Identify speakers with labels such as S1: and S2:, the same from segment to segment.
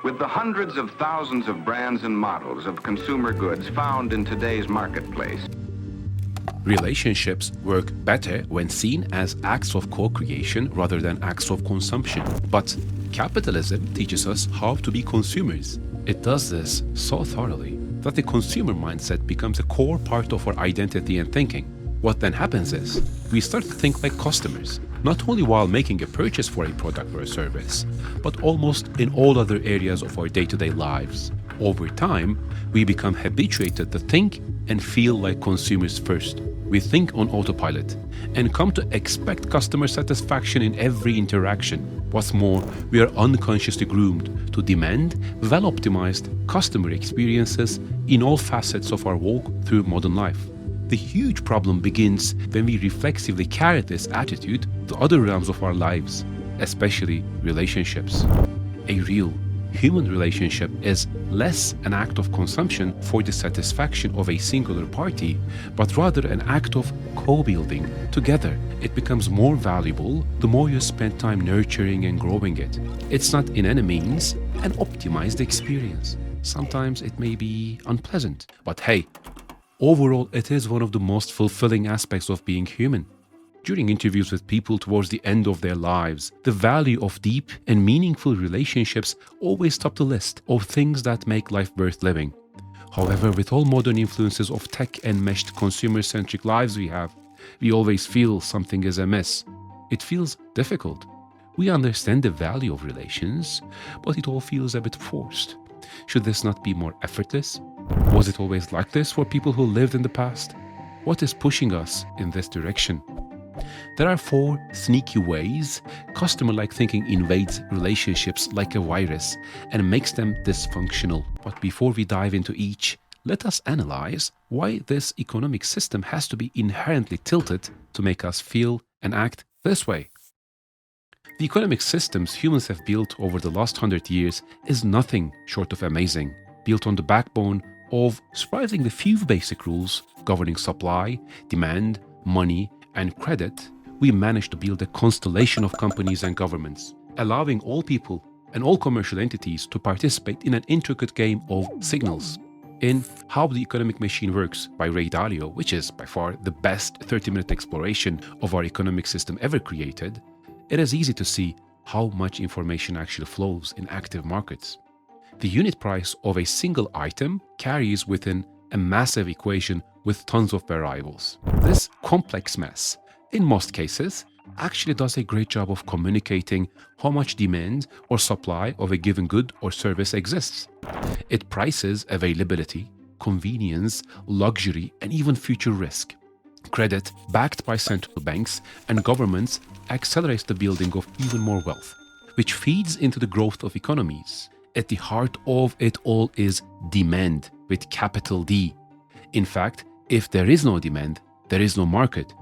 S1: With the hundreds of thousands of brands and models of consumer goods found in today's marketplace,
S2: relationships work better when seen as acts of co-creation rather than acts of consumption. But capitalism teaches us how to be consumers. It does this so thoroughly that the consumer mindset becomes a core part of our identity and thinking. What then happens is, we start to think like customers, not only while making a purchase for a product or a service, but almost in all other areas of our day-to-day lives. Over time, we become habituated to think and feel like consumers first. We think on autopilot and come to expect customer satisfaction in every interaction. What's more, we are unconsciously groomed to demand well-optimized customer experiences in all facets of our walk through modern life. The huge problem begins when we reflexively carry this attitude to other realms of our lives, especially relationships. A real human relationship is less an act of consumption for the satisfaction of a singular party, but rather an act of co-building together. It becomes more valuable the more you spend time nurturing and growing it. It's not in any means an optimized experience. Sometimes it may be unpleasant, but hey, overall it is one of the most fulfilling aspects of being human. During interviews with people towards the end of their lives, the value of deep and meaningful relationships always top the list of things that make life worth living. However, with all modern influences of tech and meshed consumer-centric lives we have, we always feel something is amiss. It feels difficult. We understand the value of relations, but it all feels a bit forced. Should this not be more effortless? Was it always like this for people who lived in the past? What is pushing us in this direction? There are 4 sneaky ways customer-like thinking invades relationships like a virus and makes them dysfunctional. But before we dive into each, let us analyze why this economic system has to be inherently tilted to make us feel and act this way. The economic systems humans have built over the last 100 years is nothing short of amazing, built on the backbone of surprisingly few basic rules governing supply, demand, money, and credit. We managed to build a constellation of companies and governments, allowing all people and all commercial entities to participate in an intricate game of signals. In How the Economic Machine Works by Ray Dalio, which is by far the best 30-minute exploration of our economic system ever created, it is easy to see how much information actually flows in active markets. The unit price of a single item carries within a massive equation with tons of variables. This complex mess, in most cases, actually does a great job of communicating how much demand or supply of a given good or service exists. It prices availability, convenience, luxury, and even future risk. Credit, backed by central banks and governments, accelerates the building of even more wealth, which feeds into the growth of economies. At the heart of it all is demand, with capital D. In fact, if there is no demand, there is no market.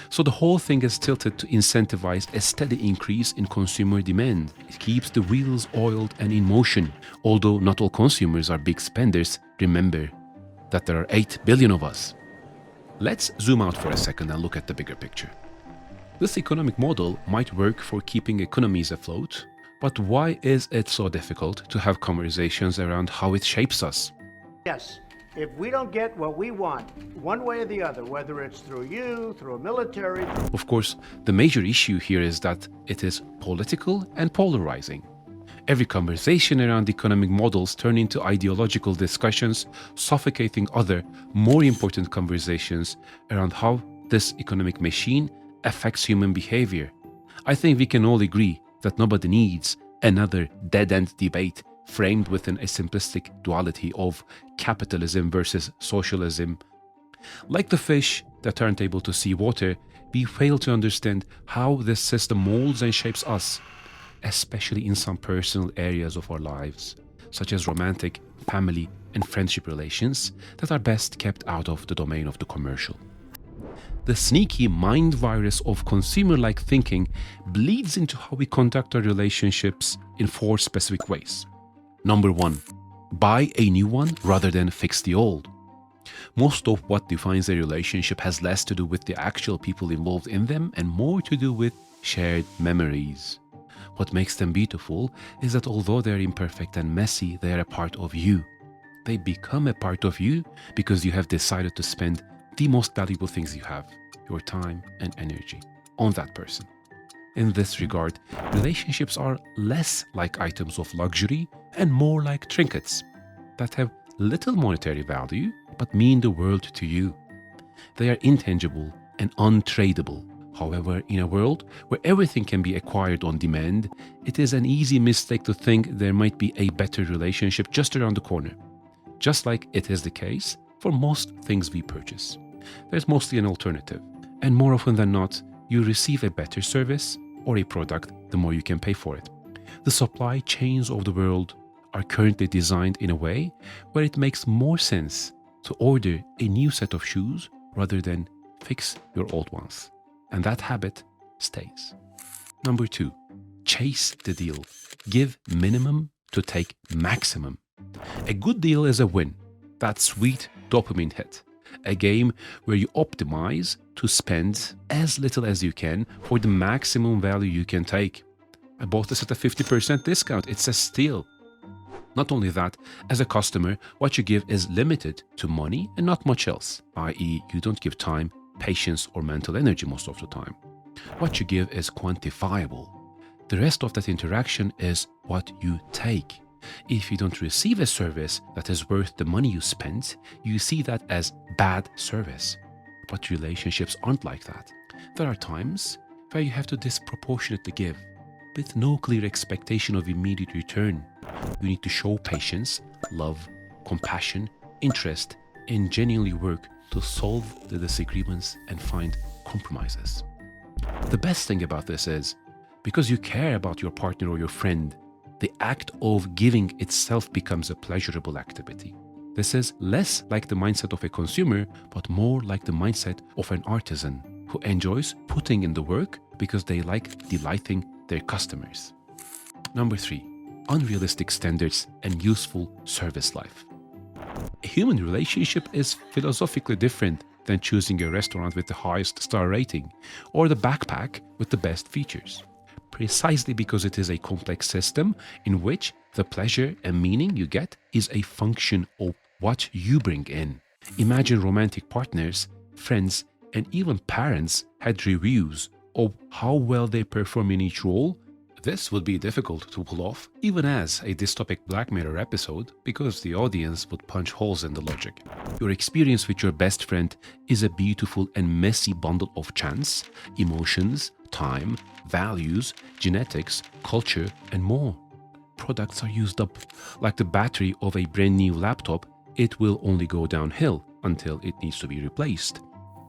S2: So the whole thing is tilted to incentivize a steady increase in consumer demand. It keeps the wheels oiled and in motion. Although not all consumers are big spenders, remember that there are 8 billion of us. Let's zoom out for a second and look at the bigger picture. This economic model might work for keeping economies afloat, but why is it so difficult to have conversations around how it shapes us?
S3: Yes, if we don't get what we want, one way or the other, whether it's through you, through a military...
S2: Of course, the major issue here is that it is political and polarizing. Every conversation around economic models turns into ideological discussions, suffocating other, more important conversations around how this economic machine affects human behavior. I think we can all agree that nobody needs another dead-end debate framed within a simplistic duality of capitalism versus socialism. Like the fish that aren't able to see water, we fail to understand how this system molds and shapes us, especially in some personal areas of our lives, such as romantic, family, and friendship relations that are best kept out of the domain of the commercial. The sneaky mind virus of consumer-like thinking bleeds into how we conduct our relationships in 4 specific ways. Number 1, buy a new one rather than fix the old. Most of what defines a relationship has less to do with the actual people involved in them and more to do with shared memories. What makes them beautiful is that although they're imperfect and messy, they are a part of you. They become a part of you because you have decided to spend the most valuable things you have, your time and energy, on that person. In this regard, relationships are less like items of luxury and more like trinkets that have little monetary value but mean the world to you. They are intangible and un-tradeable. However, in a world where everything can be acquired on demand, it is an easy mistake to think there might be a better relationship just around the corner. Just like it is the case for most things we purchase. There's mostly an alternative, and more often than not, you receive a better service or a product the more you can pay for it. The supply chains of the world are currently designed in a way where it makes more sense to order a new set of shoes rather than fix your old ones. And that habit stays. Number 2, chase the deal. Give minimum to take maximum. A good deal is a win. That sweet dopamine hit. A game where you optimize to spend as little as you can for the maximum value you can take. I bought this at a 50% discount. It's a steal. Not only that, as a customer, what you give is limited to money and not much else, i.e. you don't give time, patience, or mental energy most of the time. What you give is quantifiable. The rest of that interaction is what you take. If you don't receive a service that is worth the money you spent, you see that as bad service. But relationships aren't like that. There are times where you have to disproportionately give, with no clear expectation of immediate return. You need to show patience, love, compassion, interest, and genuinely work to solve the disagreements and find compromises. The best thing about this is, because you care about your partner or your friend, the act of giving itself becomes a pleasurable activity. This is less like the mindset of a consumer, but more like the mindset of an artisan who enjoys putting in the work because they like delighting their customers. Number 3, unrealistic standards and useful service life. A human relationship is philosophically different than choosing a restaurant with the highest star rating or the backpack with the best features. Precisely because it is a complex system in which the pleasure and meaning you get is a function of what you bring in. Imagine romantic partners, friends, and even parents had reviews of how well they perform in each role. This would be difficult to pull off, even as a dystopic Black Mirror episode, because the audience would punch holes in the logic. Your experience with your best friend is a beautiful and messy bundle of chance, emotions, time, values, genetics, culture, and more. Products are used up. Like the battery of a brand new laptop, it will only go downhill until it needs to be replaced.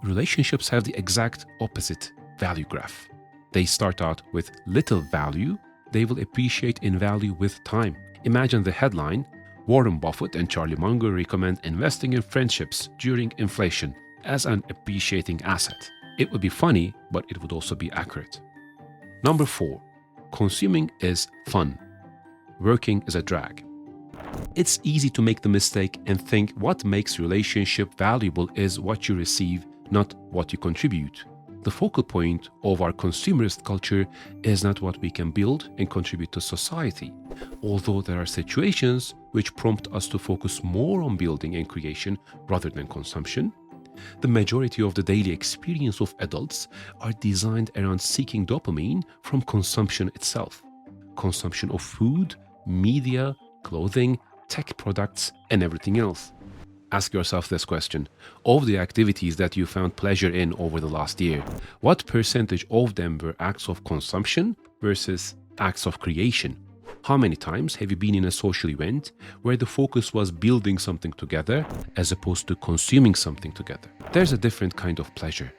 S2: Relationships have the exact opposite value graph. They start out with little value. They will appreciate in value with time. Imagine the headline, Warren Buffett and Charlie Munger recommend investing in friendships during inflation as an appreciating asset. It would be funny, but it would also be accurate. Number 4, consuming is fun. Working is a drag. It's easy to make the mistake and think what makes relationship valuable is what you receive, not what you contribute. The focal point of our consumerist culture is not what we can build and contribute to society, although there are situations which prompt us to focus more on building and creation rather than consumption. The majority of the daily experience of adults are designed around seeking dopamine from consumption itself. Consumption of food, media, clothing, tech products, and everything else. Ask yourself this question. Of the activities that you found pleasure in over the last year, what percentage of them were acts of consumption versus acts of creation? How many times have you been in a social event where the focus was building something together as opposed to consuming something together? There's a different kind of pleasure,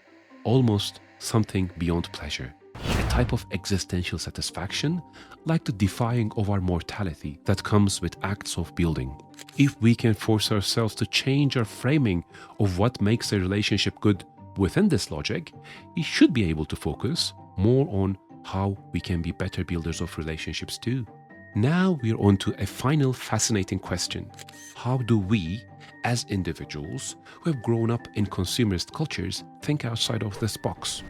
S2: almost something beyond pleasure. A type of existential satisfaction, like the defying of our mortality that comes with acts of building. If we can force ourselves to change our framing of what makes a relationship good within this logic, we should be able to focus more on how we can be better builders of relationships too. Now we're on to a final fascinating question. How do we, as individuals who have grown up in consumerist cultures, think outside of this box?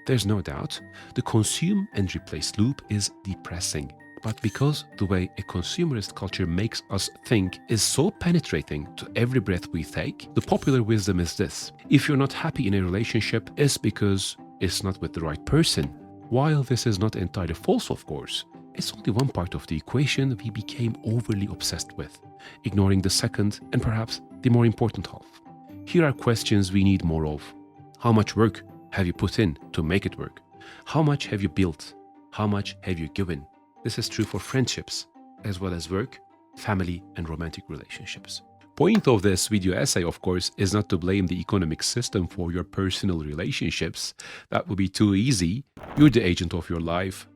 S2: There's no doubt the consume and replace loop is depressing. But because the way a consumerist culture makes us think is so penetrating to every breath we take, the popular wisdom is this: if you're not happy in a relationship, it's because it's not with the right person. While this is not entirely false, of course, it's only one part of the equation we became overly obsessed with, ignoring the second and perhaps the more important half. Here are questions we need more of. How much work have you put in to make it work? How much have you built? How much have you given? This is true for friendships, as well as work, family, and romantic relationships. Point of this video essay, of course, is not to blame the economic system for your personal relationships. That would be too easy. You're the agent of your life.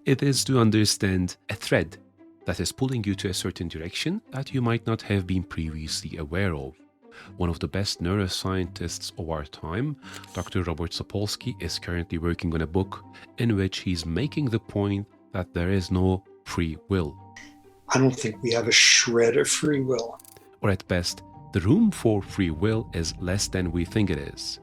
S2: It is to understand a thread that is pulling you to a certain direction that you might not have been previously aware of. One of the best neuroscientists of our time, Dr. Robert Sapolsky, is currently working on a book in which he's making the point that there is no free will.
S4: I don't think we have a shred of free will.
S2: Or at best, the room for free will is less than we think it is.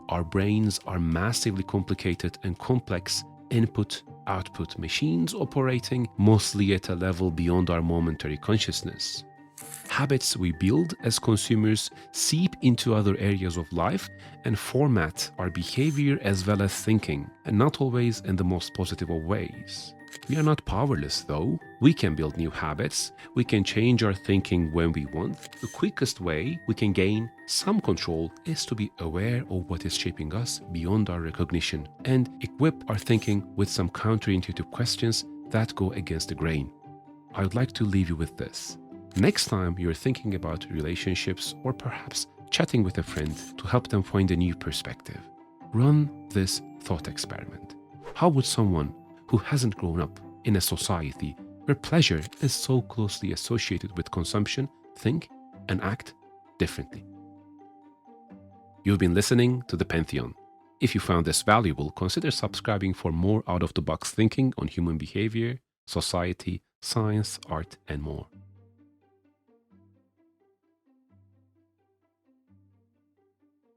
S2: Our brains are massively complicated and complex input-output machines operating mostly at a level beyond our momentary consciousness. Habits we build as consumers seep into other areas of life and format our behavior as well as thinking, and not always in the most positive of ways. We are not powerless though. We can build new habits. We can change our thinking when we want. The quickest way we can gain some control is to be aware of what is shaping us beyond our recognition and equip our thinking with some counterintuitive questions that go against the grain. I would like to leave you with this. Next time you're thinking about relationships or perhaps chatting with a friend to help them find a new perspective, run this thought experiment. How would someone who hasn't grown up in a society where pleasure is so closely associated with consumption think and act differently? You've been listening to The Pantheon. If you found this valuable, consider subscribing for more out-of-the-box thinking on human behavior, society, science, art, and more.